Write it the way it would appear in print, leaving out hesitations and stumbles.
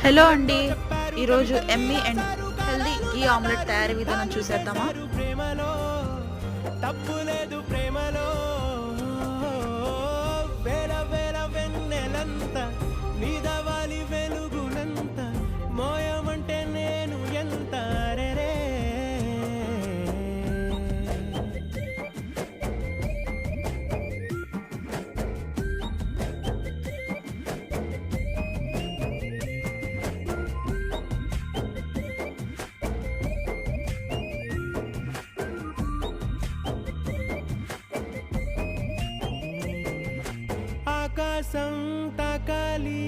Hello అండి. ఈరోజు Emmy and healthy ghee omelette తయారీ విధానం చూసేద్దామా? ప్రేమలో తప్పు లేదు ప్రేమలో వేల వేల వెన్నెలంత నీదవాలి వెలుగునంత మోయమంటే నేను ఎంత రెరే ఆకాశం తాకాలి